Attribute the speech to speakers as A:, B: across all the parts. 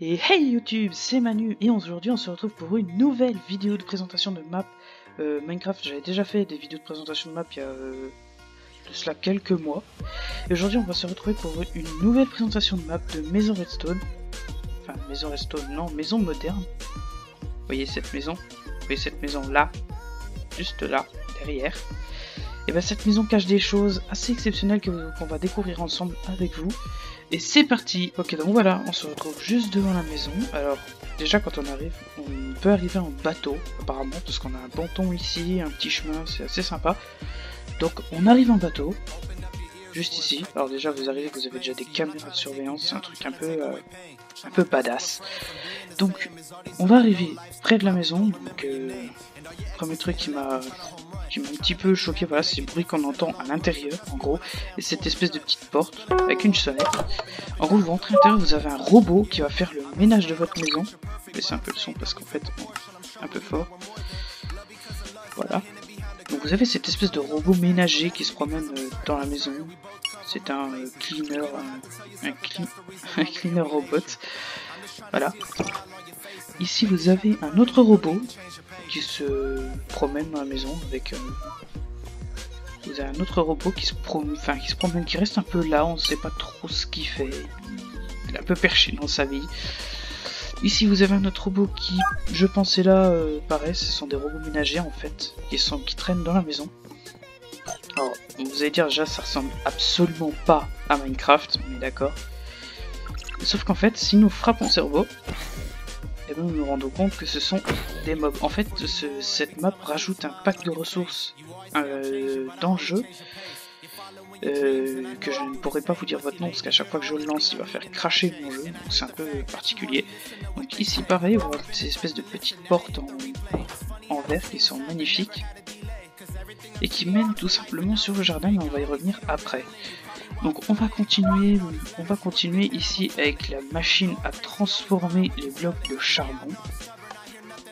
A: Et hey YouTube, c'est Manu et aujourd'hui on se retrouve pour une nouvelle vidéo de présentation de map Minecraft. J'avais déjà fait des vidéos de présentation de map il y a de cela quelques mois. Et aujourd'hui on va se retrouver pour une nouvelle présentation de map de Maison Redstone. Enfin Maison Redstone, non, Maison Moderne. Vous voyez cette maison? Vous voyez cette maison là? Juste là, derrière. Et bien cette maison cache des choses assez exceptionnelles qu'on va découvrir ensemble avec vous. Et c'est parti. Ok, donc voilà, on se retrouve juste devant la maison. Alors déjà quand on arrive, on peut arriver en bateau apparemment, parce qu'on a un ponton ici, un petit chemin, c'est assez sympa. Donc on arrive en bateau, juste ici. Alors déjà vous arrivez, vous avez déjà des caméras de surveillance, c'est un truc un peu badass. Donc on va arriver près de la maison. Donc premier truc qui m'a un petit peu choqué, voilà, c'est le bruit qu'on entend à l'intérieur, en gros, et cette espèce de petite porte avec une sonnette. En gros, vous rentrez à l'intérieur, vous avez un robot qui va faire le ménage de votre maison. Je vais baisser un peu le son parce qu'en fait, un peu fort. Voilà. Donc vous avez cette espèce de robot ménager qui se promène dans la maison. C'est un cleaner, un cleaner robot. Voilà. Ici, vous avez un autre robot qui se promène dans la maison avec vous avez un autre robot qui se promène, qui reste un peu là, on ne sait pas trop ce qu'il fait, il est un peu perché dans sa vie. Ici vous avez un autre robot qui, je pensais là, pareil, ce sont des robots ménagers en fait, qui traînent dans la maison. Alors vous allez dire déjà ça ressemble absolument pas à Minecraft, on est d'accord. Sauf qu'en fait si nous frappons ces robots, et bien nous nous rendons compte que ce sont des mobs. En fait, cette map rajoute un pack de ressources dans le jeu, que je ne pourrais pas vous dire votre nom, parce qu'à chaque fois que je le lance, il va faire cracher mon jeu, donc c'est un peu particulier. Donc ici, pareil, vous voyez ces espèces de petites portes en verre qui sont magnifiques, et qui mènent tout simplement sur le jardin, et on va y revenir après. Donc on va continuer ici avec la machine à transformer les blocs de charbon.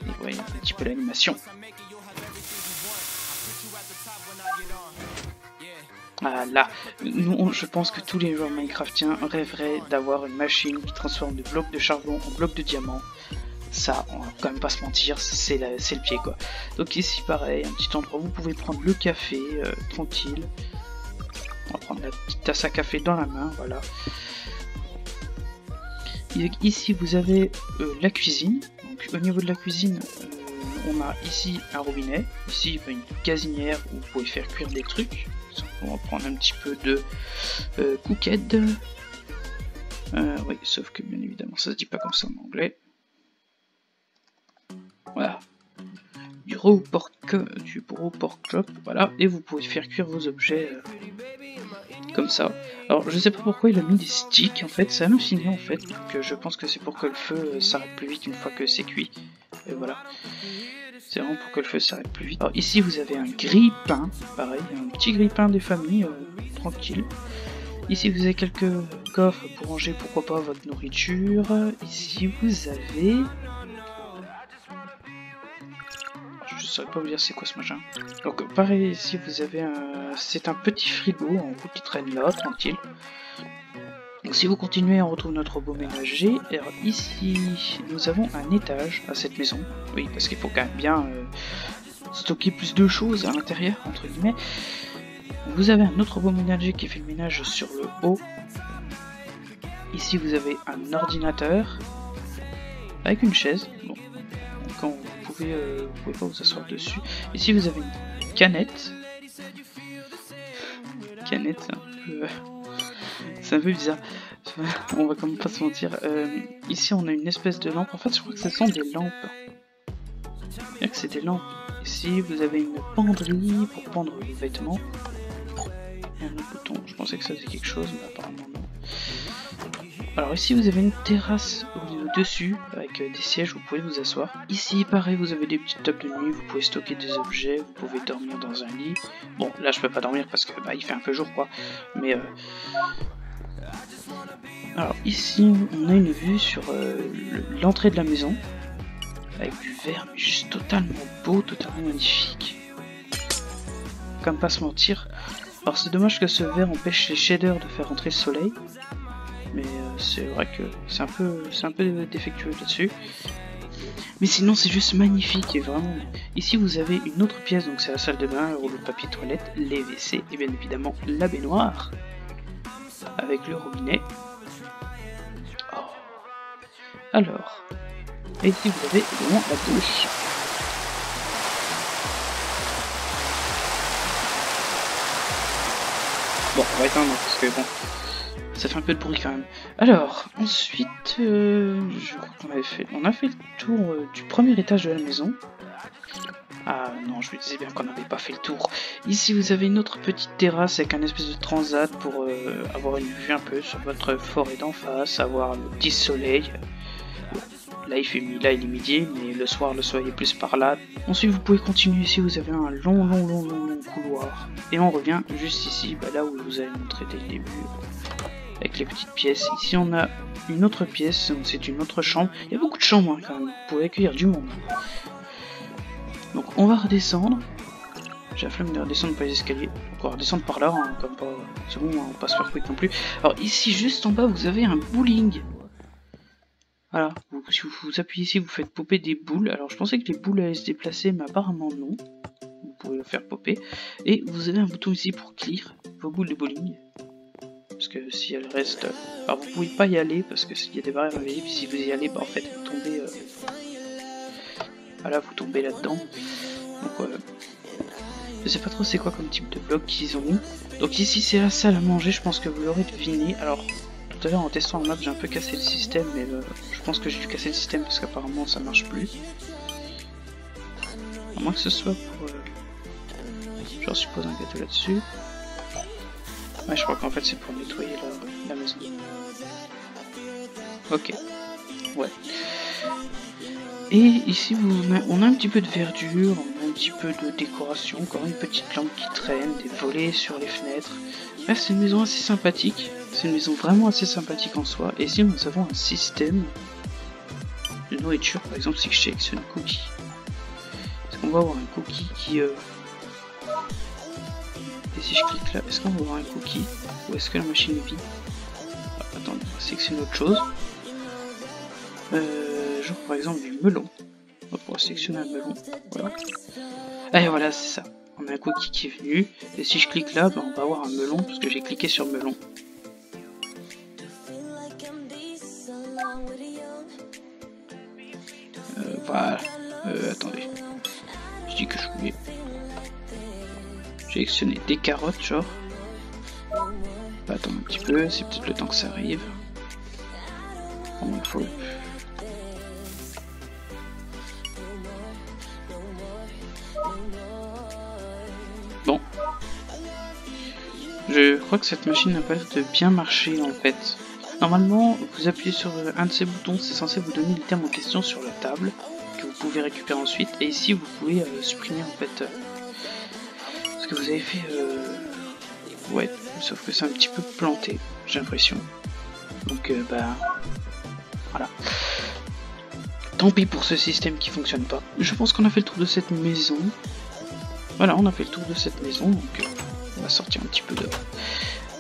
A: Et vous voyez un petit peu l'animation. Voilà, je pense que tous les joueurs minecraftiens rêveraient d'avoir une machine qui transforme des blocs de charbon en blocs de diamant. Ça, on va quand même pas se mentir, c'est le pied quoi. Donc ici pareil, un petit endroit où vous pouvez prendre le café tranquille. On va prendre la petite tasse à café dans la main, voilà. Ici vous avez la cuisine. Donc au niveau de la cuisine, on a ici un robinet, ici une gazinière où vous pouvez faire cuire des trucs. On va prendre un petit peu de cooked. Oui, sauf que bien évidemment ça se dit pas comme ça en anglais. Voilà. Du raw pork chop, voilà, et vous pouvez faire cuire vos objets comme ça. Alors je sais pas pourquoi il a mis des sticks en fait, c'est à l'infini en fait, donc je pense que c'est pour que le feu s'arrête plus vite une fois que c'est cuit, et voilà. C'est vraiment pour que le feu s'arrête plus vite. Alors ici vous avez un grille-pain, pareil, un petit grille-pain des familles, tranquille. Ici vous avez quelques coffres pour ranger pourquoi pas votre nourriture. Ici vous avez... Je saurais pas vous dire c'est quoi ce machin. Donc pareil ici vous avez c'est un petit frigo en gros qui traîne là, tranquille. Donc si vous continuez on retrouve notre robot ménager. Alors ici nous avons un étage à cette maison. Oui parce qu'il faut quand même bien stocker plus de choses à l'intérieur entre guillemets. Vous avez un autre robot ménager qui fait le ménage sur le haut. Ici vous avez un ordinateur avec une chaise. Bon, quand vous pouvez pas vous asseoir dessus. Ici vous avez une canette. Canette, c'est un peu bizarre. On va quand même pas se mentir. Ici on a une espèce de lampe. En fait je crois que ce sont des lampes. Il y a que c'est des lampes. Ici vous avez une penderie pour pendre vos vêtements. Et un autre bouton. Je pensais que ça faisait quelque chose, mais apparemment non. Alors ici vous avez une terrasse au-dessus avec des sièges où vous pouvez vous asseoir. Ici pareil vous avez des petites tables de nuit, vous pouvez stocker des objets, vous pouvez dormir dans un lit. Bon là je peux pas dormir parce que il fait un peu jour quoi. Mais alors ici on a une vue sur l'entrée de la maison. Avec du verre mais juste totalement beau, totalement magnifique. Comme pas se mentir. Alors c'est dommage que ce verre empêche les shaders de faire entrer le soleil. mais c'est vrai que c'est un peu défectueux là-dessus. Mais sinon c'est juste magnifique et vraiment. Ici vous avez une autre pièce, donc c'est la salle de bain, le rouleau de papier toilette, les WC et bien évidemment la baignoire avec le robinet. Oh. Alors, et ici vous avez évidemment la douche. Bon, on va éteindre parce que bon, ça fait un peu de bruit quand même. Alors, ensuite, je crois qu'on a fait le tour du premier étage de la maison. Ah non, je me disais bien qu'on n'avait pas fait le tour. Ici, vous avez une autre petite terrasse avec un espèce de transat pour avoir une vue un peu sur votre forêt d'en face, avoir le petit soleil. Là, il est midi, mais le soir, le soleil est plus par là. Ensuite, vous pouvez continuer ici, vous avez un long couloir. Et on revient juste ici, là où je vous avais montré dès le début, avec les petites pièces. Ici, on a une autre pièce, c'est une autre chambre. Il y a beaucoup de chambres hein, quand même, vous pouvez accueillir du monde. Donc, on va redescendre. J'ai la flemme de redescendre par les escaliers. Donc, on va redescendre par là, hein, comme pas. C'est bon, on va pas se faire quick non plus. Alors, ici, juste en bas, vous avez un bowling. Voilà, si vous appuyez ici, vous faites popper des boules. Alors je pensais que les boules allaient se déplacer, mais apparemment non. Vous pouvez le faire popper. Et vous avez un bouton ici pour clear vos boules de bowling. Parce que si elles restent... Alors vous pouvez pas y aller, parce que s'il y a des barrières invisibles, si vous y allez, en fait vous tombez... Voilà, vous tombez là-dedans. Donc je sais pas trop c'est quoi comme type de bloc qu'ils ont mis. Donc ici c'est la salle à manger, je pense que vous l'aurez deviné. Alors... Tout à l'heure en testant en map j'ai un peu cassé le système, mais je pense que j'ai dû casser le système parce qu'apparemment ça marche plus. À moins que ce soit pour... je suppose un gâteau là-dessus. Ouais, je crois qu'en fait c'est pour nettoyer la maison. Ok. Ouais. Et ici on a un petit peu de verdure, on a un petit peu de décoration, encore une petite lampe qui traîne, des volets sur les fenêtres. Là c'est une maison assez sympathique. C'est une maison vraiment assez sympathique en soi. Et ici nous avons un système de nourriture, par exemple si je sélectionne cookie. Est-ce qu'on va avoir un cookie qui... Et si je clique là, est-ce qu'on va avoir un cookie? Ou est-ce que la machine est vide? Attendez, on va sélectionner autre chose. Genre par exemple du melon. On va pouvoir sélectionner un melon. Voilà. Et voilà, c'est ça. On a un cookie qui est venu. Et si je clique là, on va avoir un melon parce que j'ai cliqué sur melon. Voilà. Attendez. Je dis que je voulais sélectionner des carottes, genre. On va attendre un petit peu, c'est peut-être le temps que ça arrive. Bon, il faut... Bon. Je crois que cette machine n'a pas l'air de bien marcher en fait. Normalement, vous appuyez sur un de ces boutons, c'est censé vous donner l'item en question sur la table, que vous pouvez récupérer ensuite, et ici vous pouvez supprimer en fait ce que vous avez fait. Ouais, sauf que c'est un petit peu planté, j'ai l'impression. Donc voilà. Tant pis pour ce système qui fonctionne pas. Je pense qu'on a fait le tour de cette maison. Voilà, on a fait le tour de cette maison, donc on va sortir un petit peu dehors.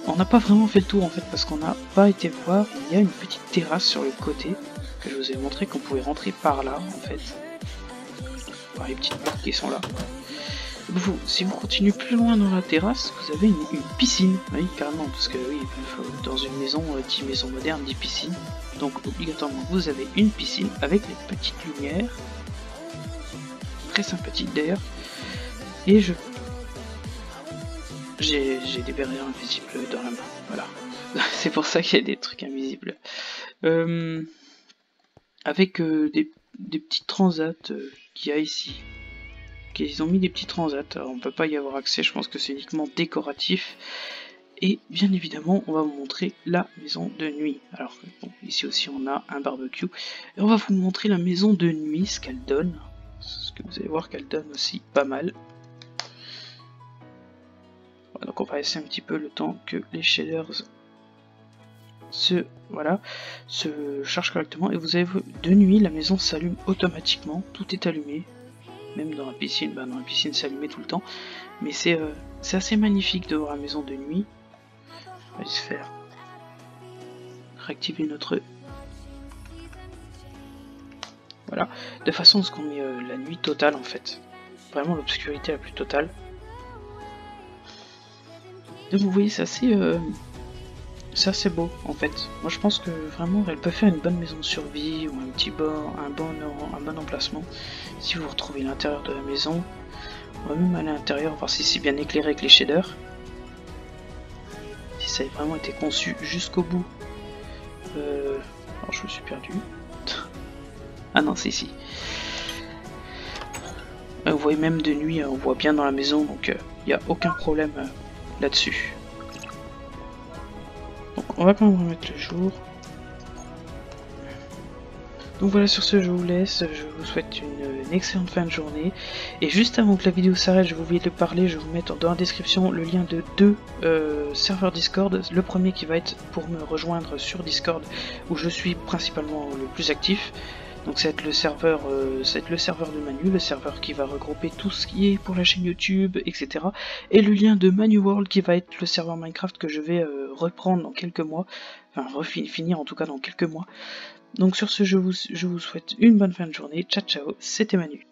A: On n'a pas vraiment fait le tour en fait parce qu'on n'a pas été voir. Il y a une petite terrasse sur le côté que je vous ai montré qu'on pouvait rentrer par là en fait. Par les petites portes qui sont là. Si vous continuez plus loin dans la terrasse, vous avez une piscine. Oui, carrément, parce que oui, dans une maison, dit maison moderne, dit piscine. Donc obligatoirement, vous avez une piscine avec les petites lumières. Très sympathique d'ailleurs. Et j'ai des barrières invisibles dans la main, voilà. C'est pour ça qu'il y a des trucs invisibles. Avec des petits transats qu'il y a ici. Ils ont mis des petits transats, alors on peut pas y avoir accès, je pense que c'est uniquement décoratif. Et bien évidemment, on va vous montrer la maison de nuit. Alors bon, ici aussi on a un barbecue. Et on va vous montrer la maison de nuit, ce qu'elle donne. Ce que vous allez voir qu'elle donne aussi pas mal. Voilà, donc on va laisser un petit peu le temps que les shaders se chargent correctement. Et vous avez de nuit, la maison s'allume automatiquement, tout est allumé. Même dans la piscine, dans la piscine c'est allumé tout le temps. Mais c'est assez magnifique de voir la maison de nuit. On va se faire activer notre... Voilà, de façon à ce qu'on ait la nuit totale en fait. Vraiment l'obscurité la plus totale. Donc vous voyez, c'est assez beau en fait. Moi je pense que vraiment elle peut faire une bonne maison de survie ou un bon emplacement. Si vous retrouvez l'intérieur de la maison, on va même aller à l'intérieur voir si c'est bien éclairé avec les shaders. Si ça a vraiment été conçu jusqu'au bout. Alors je me suis perdu. Ah non, c'est ici. Vous voyez même de nuit, on voit bien dans la maison, donc il n'y a aucun problème là-dessus. Donc on va quand même remettre le jour. Donc voilà, sur ce je vous laisse, je vous souhaite une excellente fin de journée. Et juste avant que la vidéo s'arrête, je voulais te parler, je vais vous mettre dans la description le lien de deux serveurs Discord. Le premier qui va être pour me rejoindre sur Discord, où je suis principalement le plus actif. Donc ça va être le serveur de Manu, le serveur qui va regrouper tout ce qui est pour la chaîne YouTube, etc. Et le lien de Manu World qui va être le serveur Minecraft que je vais reprendre dans quelques mois, enfin finir en tout cas dans quelques mois. Donc sur ce, je vous souhaite une bonne fin de journée. Ciao ciao, c'était Manu.